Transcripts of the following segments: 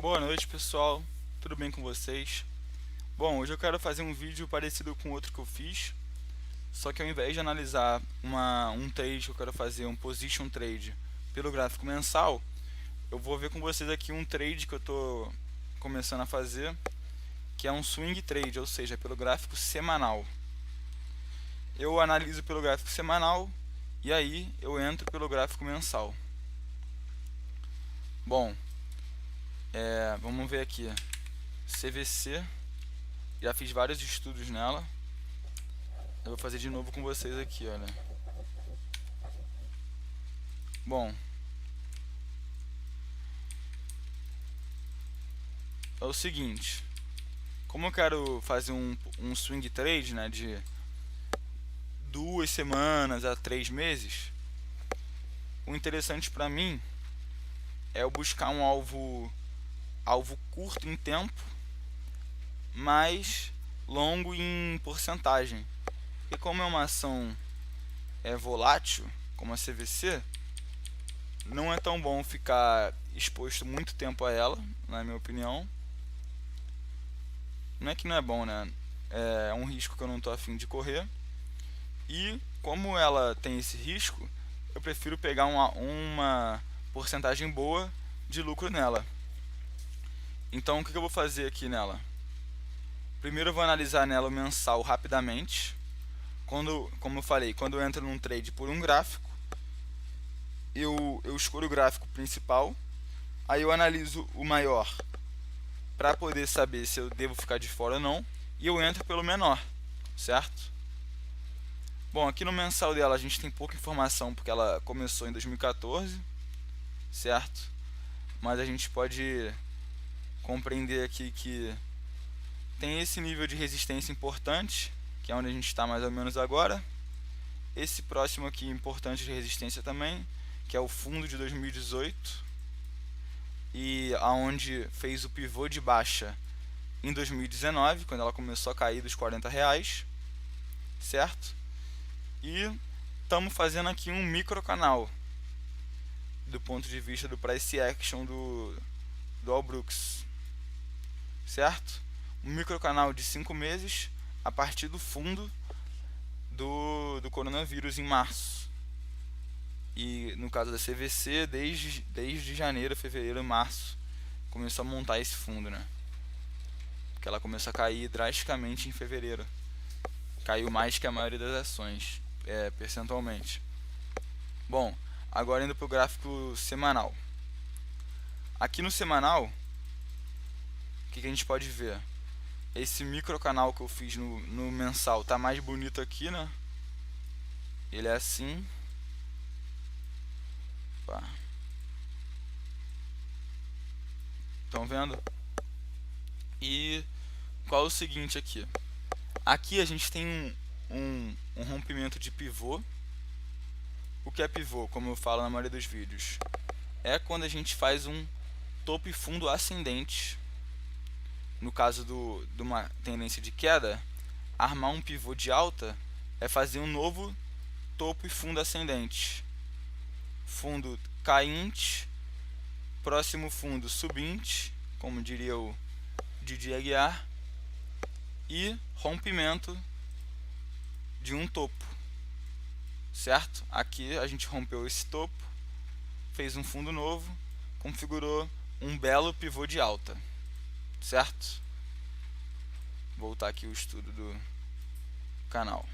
Boa noite, pessoal, tudo bem com vocês? Bom, hoje eu quero fazer um vídeo parecido com outro que eu fiz, só que ao invés de analisar um trade que eu quero fazer, um position trade, pelo gráfico mensal, eu vou ver com vocês aqui um trade que eu estou começando a fazer, que é um swing trade, ou seja, pelo gráfico semanal. Eu analiso pelo gráfico semanal e aí eu entro pelo gráfico mensal. Bom, vamos ver aqui, CVC. Já fiz vários estudos nela. Eu vou fazer de novo com vocês aqui, olha. Bom, é o seguinte. Como eu quero fazer um swing trade, né, de 2 semanas a 3 meses, o interessante para mim é eu buscar um alvo curto em tempo, mas longo em porcentagem. E como é uma ação volátil, como a CVC, não é tão bom ficar exposto muito tempo a ela, na minha opinião. Não é que não é bom, né? É um risco que eu não estou afim de correr. E como ela tem esse risco, eu prefiro pegar uma porcentagem boa de lucro nela. Então o que eu vou fazer aqui nela? Primeiro eu vou analisar nela o mensal rapidamente. Como eu falei, quando eu entro num trade por um gráfico, eu escolho o gráfico principal, aí eu analiso o maior para poder saber se eu devo ficar de fora ou não, e eu entro pelo menor, certo? Bom, aqui no mensal dela a gente tem pouca informação porque ela começou em 2014, certo? Mas a gente pode compreender aqui que tem esse nível de resistência importante, que é onde a gente está mais ou menos agora. Esse próximo aqui importante de resistência também, que é o fundo de 2018, e aonde fez o pivô de baixa em 2019, quando ela começou a cair dos R$ 40, certo? E estamos fazendo aqui um micro canal do ponto de vista do price action do All Brooks, certo? Um micro canal de 5 meses a partir do fundo do coronavírus em março. E no caso da CVC, desde janeiro, fevereiro, março, começou a montar esse fundo, né? Porque ela começou a cair drasticamente em fevereiro. Caiu mais que a maioria das ações, percentualmente. Bom, agora indo para o gráfico semanal. Aqui no semanal, o que a gente pode ver? Esse micro canal que eu fiz no mensal tá mais bonito aqui, né? Ele é assim. Estão vendo? E qual é o seguinte aqui? Aqui a gente tem um rompimento de pivô. O que é pivô, como eu falo na maioria dos vídeos? É quando a gente faz um topo e fundo ascendente. No caso de uma tendência de queda, armar um pivô de alta é fazer um novo topo e fundo ascendente. Fundo cainte, próximo fundo subinte, como diria o Didi Aguiar, e rompimento de um topo, certo? Aqui a gente rompeu esse topo, fez um fundo novo, configurou um belo pivô de alta, certo? Vou voltar aqui o estudo do canal.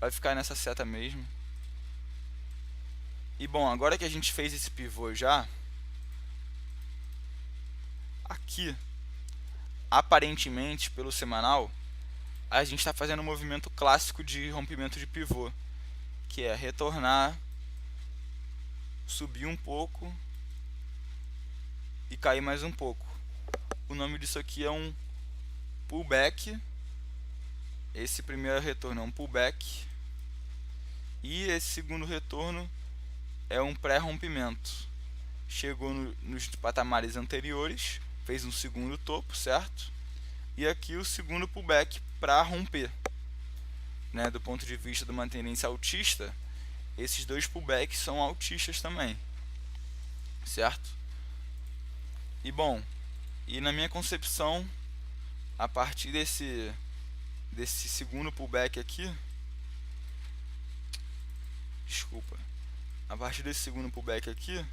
Vai ficar nessa seta mesmo. E bom, agora que a gente fez esse pivô já, aqui, aparentemente, pelo semanal, a gente está fazendo um movimento clássico de rompimento de pivô, que é retornar, subir um pouco e cair mais um pouco. O nome disso aqui é um pullback. Esse primeiro retorno é um pullback e esse segundo retorno é um pré-rompimento. Chegou nos patamares anteriores, fez um segundo topo, certo? E aqui o segundo pullback para romper, né? Do ponto de vista de uma tendência altista, esses dois pullbacks são altistas também, certo? bom, e na minha concepção, a partir desse segundo pullback aqui, desculpa, a partir desse segundo pullback aqui,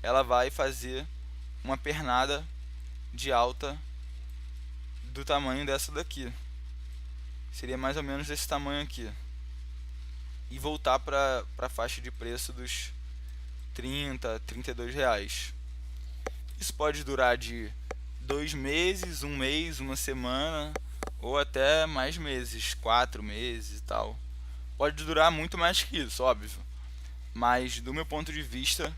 ela vai fazer uma pernada de alta do tamanho dessa daqui. Seria mais ou menos desse tamanho aqui. E voltar para a faixa de preço dos 30, 32 reais. Isso pode durar de 2 meses, 1 mês, 1 semana, ou até mais meses, 4 meses e tal. Pode durar muito mais que isso, óbvio. Mas do meu ponto de vista,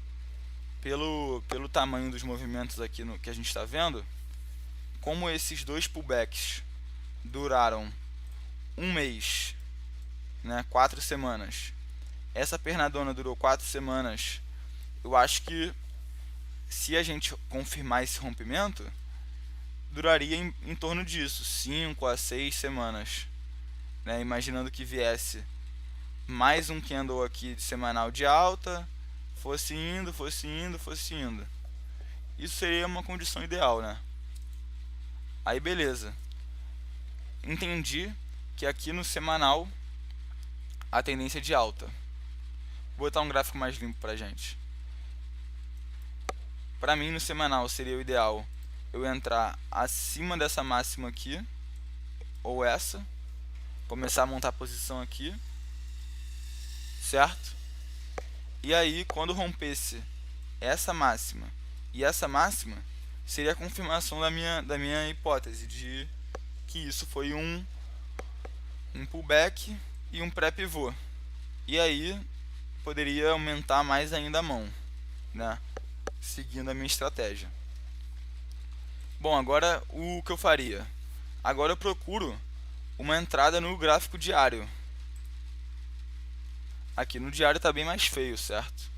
pelo tamanho dos movimentos aqui que a gente está vendo, como esses dois pullbacks duraram 1 mês, né, 4 semanas, essa pernadona durou 4 semanas, eu acho que se a gente confirmar esse rompimento, duraria em torno disso, 5 a 6 semanas, né, imaginando que viesse mais um candle aqui de semanal de alta, fosse indo, fosse indo, fosse indo. Isso seria uma condição ideal, né? Aí beleza. Entendi que aqui no semanal a tendência é de alta. Vou botar um gráfico mais limpo pra gente. Pra mim no semanal seria o ideal eu entrar acima dessa máxima aqui, ou essa, começar a montar a posição aqui, certo? E aí quando rompesse essa máxima e essa máxima, seria a confirmação da minha hipótese de que isso foi um pullback e um pré-pivô. E aí poderia aumentar mais ainda a mão, né? Seguindo a minha estratégia. Bom, agora o que eu faria? Agora eu procuro uma entrada no gráfico diário. Aqui no diário está bem mais feio, certo?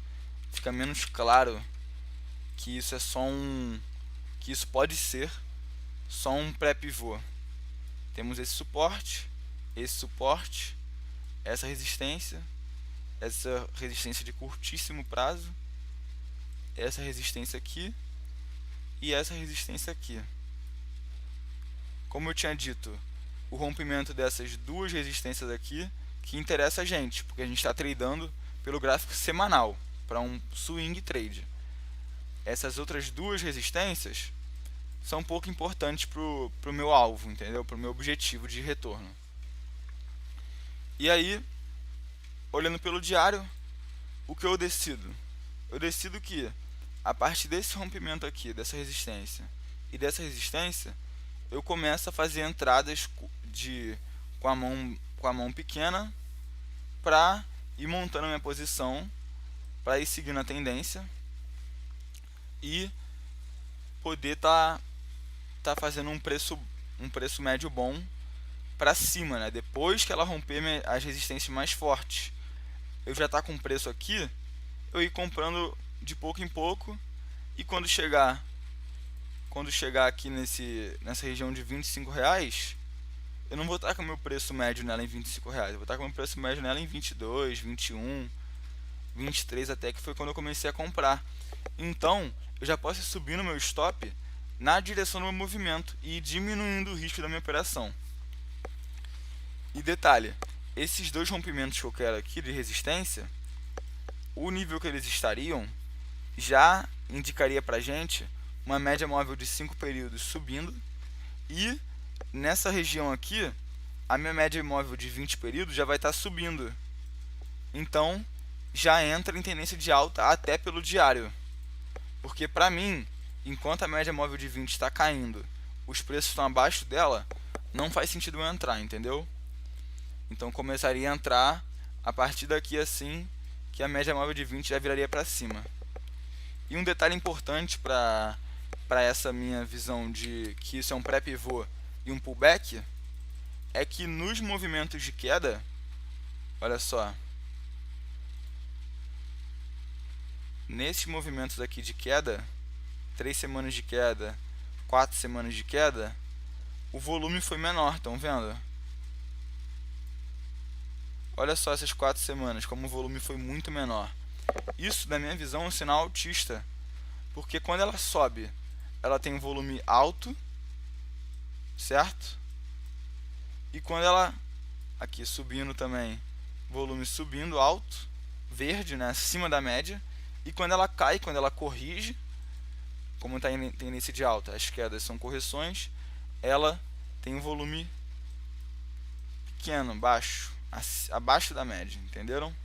Fica menos claro que isso é só que isso pode ser só um pré-pivô. Temos esse suporte, essa resistência de curtíssimo prazo, essa resistência aqui e essa resistência aqui. Como eu tinha dito, o rompimento dessas duas resistências aqui que interessa a gente, porque a gente está tradando pelo gráfico semanal para um swing trade. Essas outras duas resistências são um pouco importantes pro meu alvo, entendeu? Pro meu objetivo de retorno. E aí, olhando pelo diário, o que eu decido? Eu decido que a partir desse rompimento aqui, dessa resistência e dessa resistência, eu começo a fazer entradas com a mão pequena para ir montando a minha posição, para ir seguindo a tendência e poder tá fazendo um preço médio bom para cima, né? Depois que ela romper as resistências mais fortes, eu já tá com um preço aqui, eu ir comprando de pouco em pouco, e quando chegar aqui nessa região de R$25, eu não vou estar com o meu preço médio nela em R$25, eu vou estar com o meu preço médio nela em 22, 21, 23 até, que foi quando eu comecei a comprar. Então eu já posso ir subindo o meu stop na direção do meu movimento e diminuindo o risco da minha operação. E detalhe, esses dois rompimentos que eu quero aqui de resistência, o nível que eles estariam já indicaria pra gente uma média móvel de 5 períodos subindo, e nessa região aqui a minha média móvel de 20 períodos já vai estar subindo. Então já entra em tendência de alta até pelo diário, porque pra mim, enquanto a média móvel de 20 está caindo, os preços estão abaixo dela, não faz sentido eu entrar, entendeu? Então começaria a entrar a partir daqui, assim que a média móvel de 20 já viraria para cima. E um detalhe importante para essa minha visão de que isso é um pré-pivô e um pullback é que nos movimentos de queda, olha só, nesses movimentos aqui de queda, 3 semanas de queda, 4 semanas de queda, o volume foi menor, estão vendo? Olha só essas 4 semanas, como o volume foi muito menor. Isso, na minha visão, é um sinal altista, Porque quando ela sobe, ela tem um volume alto, certo? E quando ela, aqui subindo também, volume subindo alto, verde, né, acima da média. E quando ela cai, quando ela corrige, como está em tendência de alta, as quedas são correções, ela tem um volume pequeno, baixo, abaixo da média, entenderam?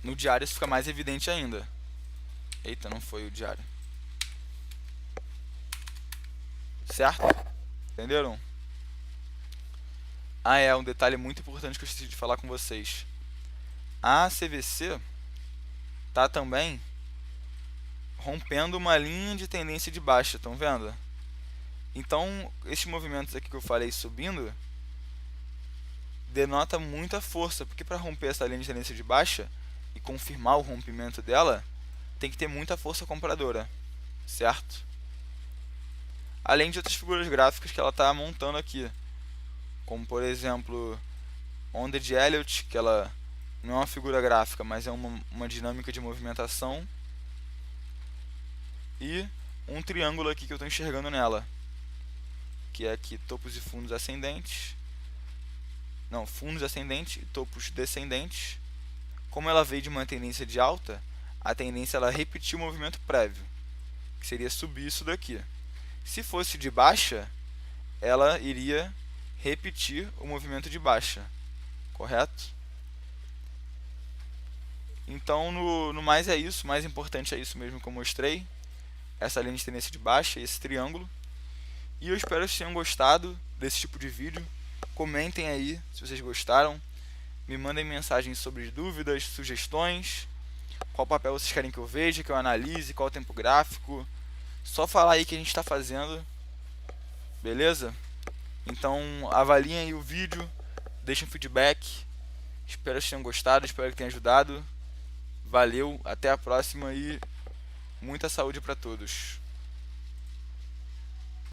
No diário isso fica mais evidente ainda. Eita, não foi o diário. Certo? Entenderam? Ah, um detalhe muito importante que eu esqueci de falar com vocês. A CVC tá também rompendo uma linha de tendência de baixa, estão vendo? Então, esses movimentos aqui que eu falei subindo denota muita força, porque para romper essa linha de tendência de baixa e confirmar o rompimento dela, tem que ter muita força compradora, certo? Além de outras figuras gráficas que ela está montando aqui, como por exemplo, onda de Elliott, que ela não é uma figura gráfica, mas é uma dinâmica de movimentação, e um triângulo aqui que eu estou enxergando nela, que é aqui topos e fundos ascendentes, não, fundos ascendentes e topos descendentes. Como ela veio de uma tendência de alta, a tendência é ela repetir o movimento prévio, que seria subir isso daqui. Se fosse de baixa, ela iria repetir o movimento de baixa, correto? Então, no mais é isso, o mais importante é isso mesmo que eu mostrei, essa linha de tendência de baixa, esse triângulo. E eu espero que vocês tenham gostado desse tipo de vídeo. Comentem aí se vocês gostaram, me mandem mensagens sobre dúvidas, sugestões, qual papel vocês querem que eu veja, que eu analise, qual o tempo gráfico. Só falar aí que a gente está fazendo, beleza? Então avaliem aí o vídeo, deixem um feedback. Espero que vocês tenham gostado, espero que tenha ajudado. Valeu, até a próxima e muita saúde para todos.